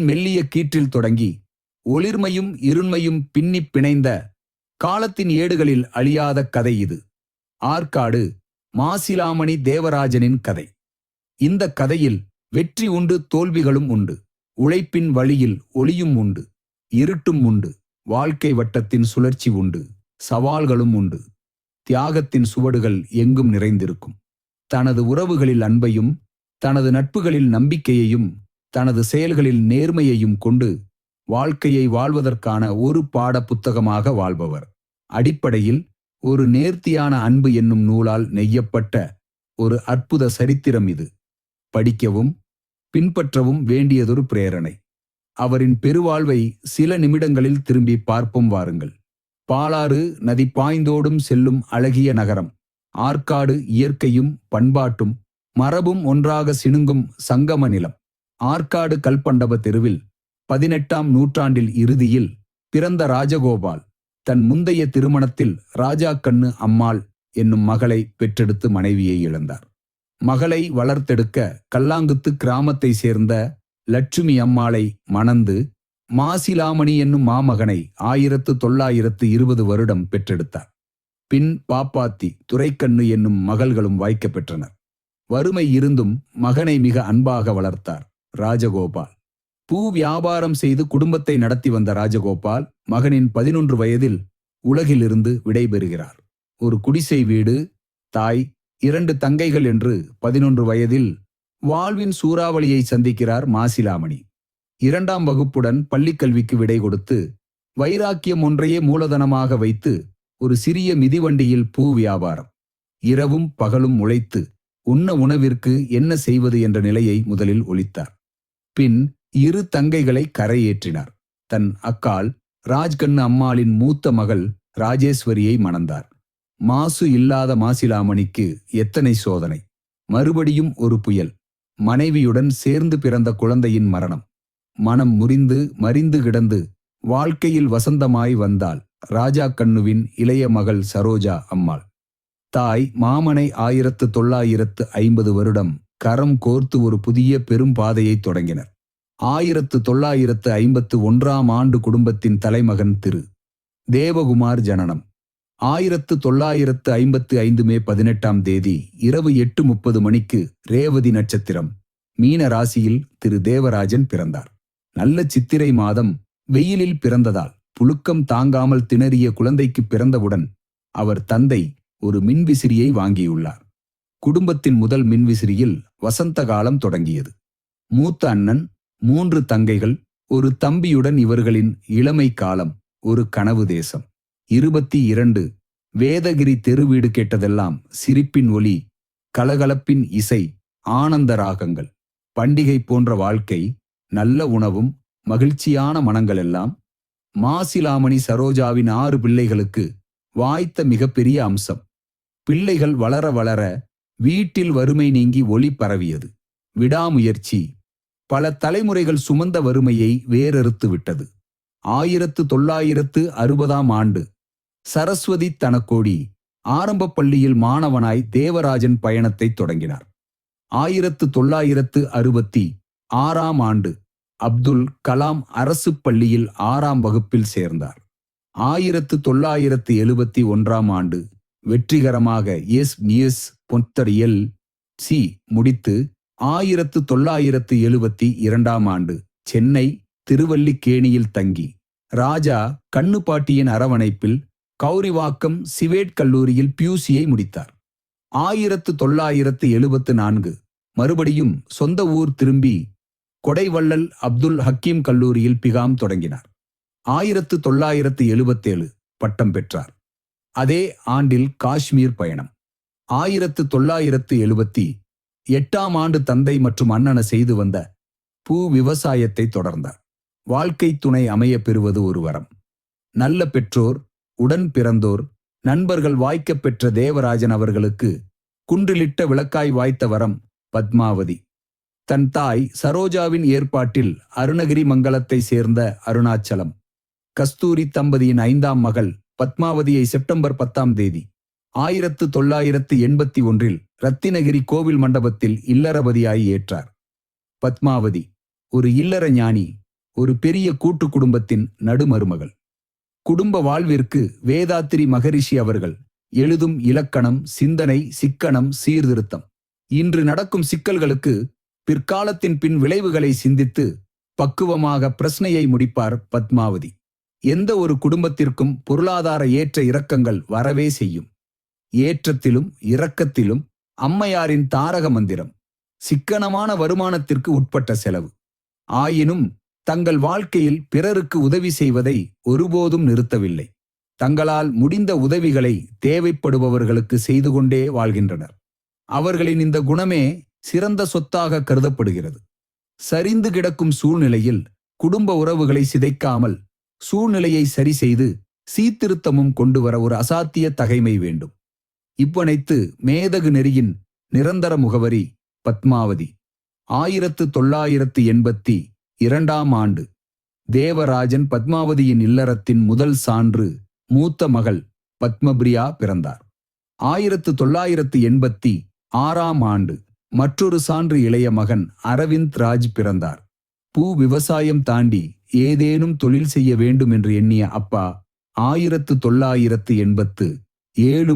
மெல்லிய கீற்றில் தொடங்கி ஒளிர்மையும் இருண்மையும் பின்னிப் பிணைந்த காலத்தின் ஏடுகளில் அழியாத கதை இது. ஆற்காடு மாசிலாமணி தேவராஜனின் கதை. இந்த கதையில் வெற்றி உண்டு, தோல்விகளும் உண்டு. உழைப்பின் வழியில் ஒளியும் உண்டு, இருட்டும் உண்டு. வாழ்க்கை வட்டத்தின் சுழற்சி உண்டு, சவால்களும் உண்டு. தியாகத்தின் சுவடுகள் எங்கும் நிறைந்திருக்கும். தனது உறவுகளில் அன்பையும், தனது நட்புகளில் நம்பிக்கையையும், தனது செயல்களில் நேர்மையையும் கொண்டு வாழ்க்கையை வாழ்வதற்கான ஒரு பாட புத்தகமாக வாழ்பவர். அடிப்படையில் ஒரு நேர்த்தியான அன்பு என்னும் நூலால் நெய்யப்பட்ட ஒரு அற்புத சரித்திரம் இது. படிக்கவும் பின்பற்றவும் வேண்டியதொரு பிரேரணை. அவரின் பெருவாழ்வை சில நிமிடங்களில் திரும்பி பார்ப்போம் வாருங்கள். பாலாறு நதி பாய்ந்தோடும் செல்லும் அழகிய நகரம். ஆற்காடு இயற்கையும் பண்பாட்டும் மரபும் ஒன்றாக சிணுங்கும் சங்கம நிலம். ஆற்காடு கல்பண்டப தெருவில் 18ஆம் நூற்றாண்டில் இறுதியில் பிறந்த ராஜகோபால் தன் முந்தைய திருமணத்தில் ராஜா கண்ணு அம்மாள் என்னும் மகளை பெற்றெடுத்து மனைவியை இழந்தார். மகளை வளர்த்தெடுக்க கல்லாங்குத்து கிராமத்தை சேர்ந்த லட்சுமி அம்மாளை மணந்து மாசிலாமணி என்னும் மாமகனை 1920 வருடம் பெற்றெடுத்தார். பின் பாப்பாத்தி, துரைக்கண்ணு என்னும் மகள்களும் வாய்க்க பெற்றனர். வறுமை இருந்தும் மகனை மிக அன்பாக வளர்த்தார் ராஜகோபால். பூ வியாபாரம் செய்து குடும்பத்தை நடத்தி வந்த ராஜகோபால் மகனின் 11 வயதில் உலகிலிருந்து விடைபெறுகிறார். ஒரு குடிசை வீடு, தாய், 2 தங்கைகள் என்று 11 வயதில் வாழ்வின் சூறாவளியை சந்திக்கிறார் மாசிலாமணி. 2ஆம் வகுப்புடன் பள்ளிக்கல்விக்கு விடை கொடுத்து வைராக்கியம் ஒன்றையே மூலதனமாக வைத்து ஒரு சிறிய மிதிவண்டியில் பூ வியாபாரம். இரவும் பகலும் உழைத்து உண்ண உணவிற்கு என்ன செய்வது என்ற நிலையை முதலில் ஒழித்தார். பின் 2 தங்கைகளை கரையேற்றினார். தன் அக்காள் ராஜ்கண்ணு அம்மாளின் மூத்த மகள் ராஜேஸ்வரியை மணந்தார். மாசு இல்லாத மாசிலாமணிக்கு எத்தனை சோதனை! மறுபடியும் ஒரு புயல். மனைவியுடன் சேர்ந்து பிறந்த குழந்தையின் மரணம். மனம் முறிந்து மறிந்து கிடந்து வாழ்க்கையில் வசந்தமாய் வந்தாள் ராஜா கண்ணுவின் இளைய மகள் சரோஜா அம்மாள். தாய் மாமனை 1950 வருடம் கரம் கோர்த்து ஒரு புதிய பெரும் பாதையை தொடங்கினர். 1951ஆம் ஆண்டு குடும்பத்தின் தலைமகன் திரு தேவகுமார் ஜனனம். 1955 மே 18ஆம் தேதி இரவு 8:30 மணிக்கு ரேவதி நட்சத்திரம் மீன ராசியில் திரு தேவராஜன் பிறந்தார். நல்ல சித்திரை மாதம் வெயிலில் பிறந்ததால் புழுக்கம் தாங்காமல் திணறிய குழந்தைக்கு பிறந்தவுடன் அவர் தந்தை ஒரு மின்விசிறியை வாங்கியுள்ளார். குடும்பத்தின் முதல் மின்விசிறியில் வசந்த காலம் தொடங்கியது. மூத்த அண்ணன், 3 தங்கைகள், ஒரு தம்பியுடன் இவர்களின் இளமை காலம் ஒரு கனவு தேசம். 22 வேதகிரி தெருவீடு கேட்டதெல்லாம் சிரிப்பின் ஒலி, கலகலப்பின் இசை, ஆனந்த ராகங்கள். பண்டிகை போன்ற வாழ்க்கை, நல்ல உணவும் மகிழ்ச்சியான மனங்களெல்லாம் மாசிலாமணி சரோஜாவின் 6 பிள்ளைகளுக்கு வாய்த்த மிகப்பெரிய அம்சம். பிள்ளைகள் வளர வளர வீட்டில் வறுமை நீங்கி ஒளி பரவியது. விடாமுயற்சி பல தலைமுறைகள் சுமந்த வறுமையை வேறறுத்து விட்டது. 1960ஆம் ஆண்டு சரஸ்வதி தனக்கோடி ஆரம்ப பள்ளியில் மாணவனாய் தேவராஜன் பயணத்தை தொடங்கினார். 1966ஆம் ஆண்டு அப்துல் கலாம் அரசு பள்ளியில் 6ஆம் வகுப்பில் சேர்ந்தார். 1971ஆம் ஆண்டு வெற்றிகரமாக எஸ்.நியூஸ்.எல்.சி முடித்து 1972ஆம் ஆண்டு சென்னை திருவல்லிக்கேணியில் தங்கி ராஜா கண்ணுப்பாட்டியின் அரவணைப்பில் கௌரிவாக்கம் சிவேட் கல்லூரியில் பியூசியை முடித்தார். 1974 மறுபடியும் சொந்த ஊர் திரும்பி கொடைவள்ளல் அப்துல் ஹக்கீம் கல்லூரியில் பிகாம் தொடங்கினார். 1977 பட்டம் பெற்றார். அதே ஆண்டில் காஷ்மீர் பயணம். 1978ஆம் ஆண்டு தந்தை மற்றும் அண்ணன செய்து வந்த பூ விவசாயத்தை தொடர்ந்தார். வாழ்க்கை துணை அமைய பெறுவது ஒரு வரம். நல்ல பெற்றோர், உடன் பிறந்தோர், நண்பர்கள் வாய்க்க பெற்ற தேவராஜன் அவர்களுக்கு குன்றிலிட்ட விளக்காய் வாய்த்த வரம் பத்மாவதி. தன் தாய் சரோஜாவின் ஏற்பாட்டில் அருணகிரி மங்கலத்தை சேர்ந்த அருணாச்சலம் கஸ்தூரி தம்பதியின் 5ஆம் மகள் பத்மாவதியை செப்டம்பர் 10ஆம் தேதி 1981 ரத்தினகிரி கோவில் மண்டபத்தில் இல்லறபதியாய் ஏற்றார். பத்மாவதி ஒரு இல்லற ஞானி, ஒரு பெரிய கூட்டு குடும்பத்தின் நடுமருமகள். குடும்ப வாழ்விற்கு வேதாத்திரி மகரிஷி அவர்கள் எழுதும் இலக்கணம், சிந்தனை, சிக்கனம், சீர்திருத்தம். இன்று நடக்கும் சிக்கல்களுக்கு பிற்காலத்தின் பின் விளைவுகளை சிந்தித்து பக்குவமாக பிரச்சனையை முடிப்பார் பத்மாவதி. எந்த ஒரு குடும்பத்திற்கும் பொருளாதார ஏற்ற இறக்கங்கள் வரவே செய்யும். ஏற்றத்திலும் இரக்கத்திலும் அம்மையாரின் தாரக மந்திரம். சிக்கனமான வருமானத்திற்கு உட்பட்ட செலவு. ஆயினும் தங்கள் வாழ்க்கையில் பிறருக்கு உதவி செய்வதை ஒருபோதும் நிறுத்தவில்லை. தங்களால் முடிந்த உதவிகளை தேவைப்படுபவர்களுக்கு செய்து கொண்டே வாழ்கின்றனர். அவர்களின் இந்த குணமே சிறந்த சொத்தாக கருதப்படுகிறது. சரிந்து கிடக்கும் சூழ்நிலையில் குடும்ப உறவுகளை சிதைக்காமல் சூழ்நிலையை சரி செய்து சீர்திருத்தமும் கொண்டு வர ஒரு அசாத்திய தகைமை வேண்டும். இவ்வனைத்து மேதகு நெறியின் நிரந்தர முகவரி பத்மாவதி. 1982 ஆண்டு தேவராஜன் பத்மாவதியின் இல்லறத்தின் முதல் சான்று மூத்த மகள் பத்மபிரியா பிறந்தார். 1986 ஆண்டு மற்றொரு சான்று இளைய மகன் அரவிந்த் ராஜ் பிறந்தார். விவசாயம் தாண்டி ஏதேனும் தொழில் செய்ய வேண்டும் என்று எண்ணிய அப்பா 1987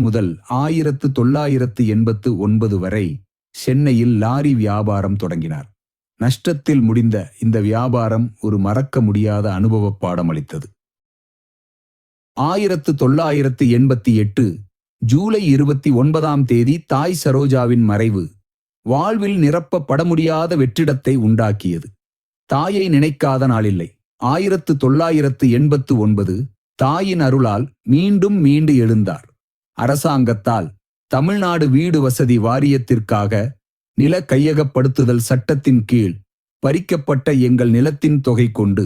முதல் 1989 வரை சென்னையில் லாரி வியாபாரம் தொடங்கினார். நஷ்டத்தில் முடிந்த இந்த வியாபாரம் ஒரு மறக்க முடியாத அனுபவ பாடம் அளித்தது. 1988 ஜூலை 29 தாய் சரோஜாவின் மறைவு வாழ்வில் நிரப்பப்பட முடியாத வெற்றிடத்தை உண்டாக்கியது. தாயை நினைக்காத நாளில்லை. 1989 தாயின் அருளால் மீண்டும் மீண்டு எழுந்தார். அரசாங்கத்தால் தமிழ்நாடு வீடு வசதி வாரியத்திற்காக நில கையகப்படுத்துதல் சட்டத்தின் கீழ் பறிக்கப்பட்ட எங்கள் நிலத்தின் தொகை கொண்டு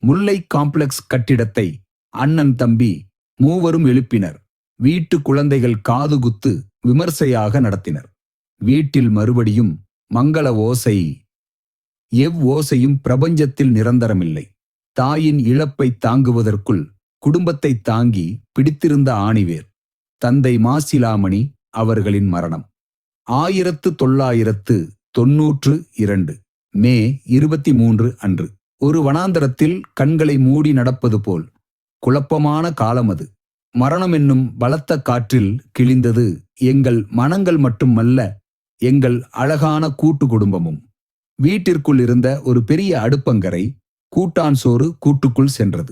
முல்லை காம்ப்ளெக்ஸ் கட்டிடத்தை அண்ணன் தம்பி மூவரும் எழுப்பினர். வீட்டு குழந்தைகள் காதுகுத்து விமர்சையாக நடத்தினர். வீட்டில் மறுபடியும் மங்கள ஓசை. ஓசையும் பிரபஞ்சத்தில் நிரந்தரமில்லை. தாயின் இழப்பை தாங்குவதற்குள் குடும்பத்தை தாங்கி பிடித்திருந்த ஆணிவேர் தந்தை மாசிலாமணி அவர்களின் மரணம். 1992 மே 23 அன்று ஒரு வனாந்தரத்தில் கண்களை மூடி நடப்பது போல் குழப்பமான காலம் அது. மரணம் என்னும் பலத்த காற்றில் கிழிந்தது எங்கள் மனங்கள் மட்டுமல்ல, எங்கள் அழகான கூட்டு குடும்பமும். வீட்டிற்குள் இருந்த ஒரு பெரிய அடுப்பங்கரை கூட்டான் சோறு கூட்டுக்குள் சென்றது.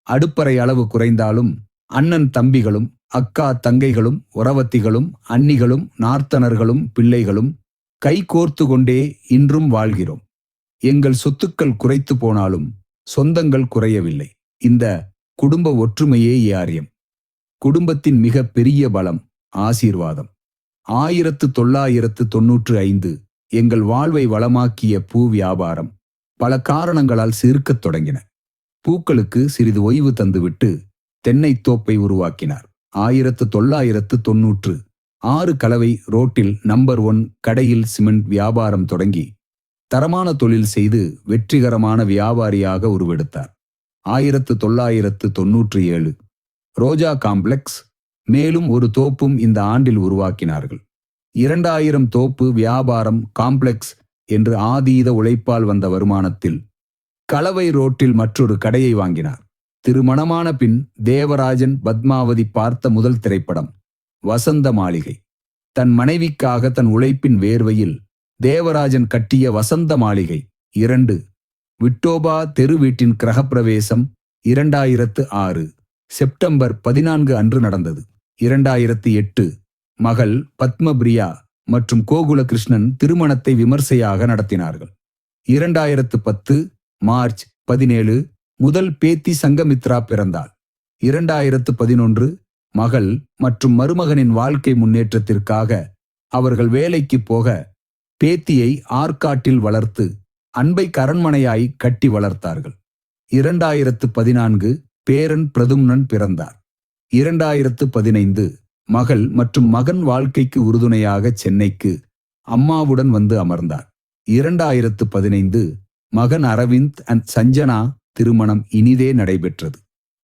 அடுப்பறை அளவு குறைந்தாலும் அண்ணன் தம்பிகளும் அக்கா தங்கைகளும் உறவத்திகளும் அன்னிகளும் நார்த்தனர்களும் பிள்ளைகளும் கை கோர்த்து கொண்டே இன்றும் வாழ்கிறோம். எங்கள் சொத்துக்கள் குறைத்து போனாலும் சொந்தங்கள் குறையவில்லை. இந்த குடும்ப ஒற்றுமையே யாரியம். குடும்பத்தின் மிக பெரிய பலம் ஆசீர்வாதம். 1995 எங்கள் வாழ்வை வளமாக்கிய பூ வியாபாரம் பல காரணங்களால் சிறுக்கத் தொடங்கின. பூக்களுக்கு சிறிது ஓய்வு தந்துவிட்டு தென்னை தோப்பை உருவாக்கினார். 1996 கலவை ரோட்டில் நம்பர் 1 கடையில் சிமெண்ட் வியாபாரம் தொடங்கி தரமான தொழில் செய்து வெற்றிகரமான வியாபாரியாக உருவெடுத்தார். 1997 ரோஜா காம்ப்ளெக்ஸ் மேலும் ஒரு தோப்பும் இந்த ஆண்டில் உருவாக்கினார்கள். 2000 தோப்பு வியாபாரம் காம்ப்ளெக்ஸ் என்று ஆதீத உழைப்பால் வந்த வருமானத்தில் கலவை ரோட்டில் மற்றொரு கடையை வாங்கினார். திருமணமான பின் தேவராஜன் பத்மாவதி பார்த்த முதல் திரைப்படம் வசந்த மாளிகை. தன் மனைவிக்காக தன் உழைப்பின் வேர்வையில் தேவராஜன் கட்டிய வசந்த மாளிகை 2 விட்டோபா தெரு வீட்டின் கிரகப்பிரவேசம் 2006 செப்டம்பர் 14 அன்று நடந்தது. 2008 மகள் பத்மபிரியா மற்றும் கோகுலகிருஷ்ணன் திருமணத்தை விமர்சையாக நடத்தினார்கள். 2010 மார்ச் 17 முதல் பேத்தி சங்கமித்ரா பிறந்தாள். 2011 மகள் மற்றும் மருமகனின் வாழ்க்கை முன்னேற்றத்திற்காக அவர்கள் வேலைக்கு போக பேத்தியை ஆற்காட்டில் வளர்த்து அன்பை அரண்மனையாய் கட்டி வளர்த்தார்கள். 2014 பேரன் பிரதும்னன் பிறந்தார். 2015 மகள் மற்றும் மகன் வாழ்க்கைக்கு உறுதுணையாக சென்னைக்கு அம்மாவுடன் வந்து அமர்ந்தார். 2015 மகன் அரவிந்த் அண்ட் சஞ்சனா திருமணம் இனிதே நடைபெற்றது.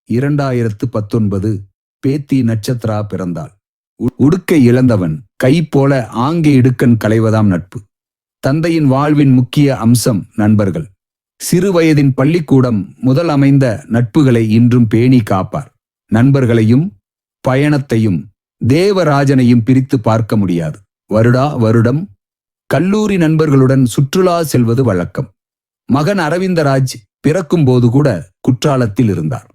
2019 பேத்தி நட்சத்திரா பிறந்தாள். உடுக்கை இழந்தவன் கை போல ஆங்கே இடுக்கண் களைவதாம் நட்பு. தந்தையின் வாழ்வின் முக்கிய அம்சம் நண்பர்கள். சிறுவயதின் பள்ளிக்கூடம் முதல் அமைந்த நட்புகளை இன்றும் பேணி காப்பார். நண்பர்களையும் பயணத்தையும் தேவராஜனையும் பிரித்து பார்க்க முடியாது. வருடா வருடம் கல்லூரி நண்பர்களுடன் சுற்றுலா செல்வது வழக்கம். மகன் அரவிந்தராஜ் பிறக்கும்போது கூட குற்றாலத்தில் இருந்தார்.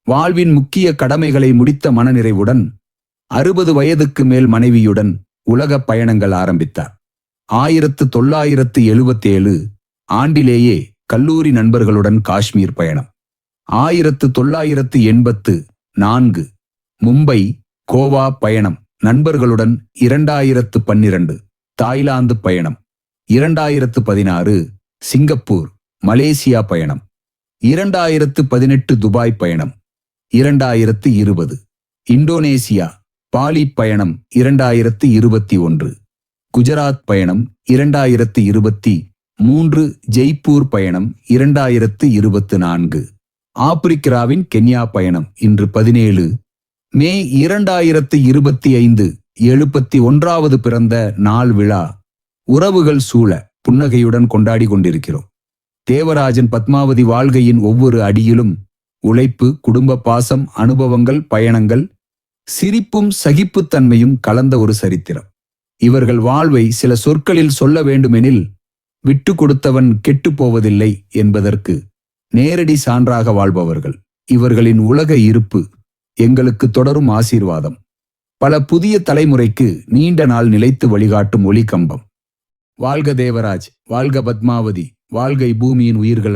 வாழ்வின் முக்கிய கடமைகளை முடித்த மனநிறைவுடன் 60 வயதுக்கு மேல் மனைவியுடன் உலகப் பயணங்கள் ஆரம்பித்தார். 1977 ஆண்டிலேயே கல்லூரி நண்பர்களுடன் காஷ்மீர் பயணம். 1984 மும்பை கோவா பயணம் நண்பர்களுடன். 2012 தாய்லாந்து பயணம். 2016 சிங்கப்பூர் மலேசியா பயணம். 2018 துபாய் பயணம். 2020 இந்தோனேசியா பாலி பயணம். 2021 குஜராத் பயணம். 2023 ஜெய்ப்பூர் பயணம். 2024 ஆப்பிரிக்காவின் கென்யா பயணம். இன்று 17 மே 2025 71வது பிறந்த நாள் விழா உறவுகள் சூழ புன்னகையுடன் கொண்டாடி கொண்டிருக்கிறோம். தேவராஜன் பத்மாவதி வாழ்க்கையின் ஒவ்வொரு அடியிலும் உழைப்பு, குடும்ப பாசம், அனுபவங்கள், பயணங்கள், சிரிப்பும் சகிப்புத்தன்மையும் கலந்த ஒரு சரித்திரம். இவர்கள் வாழ்வை சில சொற்களில் சொல்ல வேண்டுமெனில், விட்டு கொடுத்தவன் கெட்டுப் போவதில்லை என்பதற்கு நேரடி சான்றாக வாழ்பவர்கள். இவர்களின் உலக இருப்பு எங்களுக்கு தொடரும் ஆசீர்வாதம். பல புதிய தலைமுறைக்கு நீண்ட நாள் நிலைத்து வழிகாட்டும் ஒளி கம்பம். வாழ்க தேவராஜ், வாழ்க பத்மாவதி, வாழ்க பூமியின் உயிர்கள்.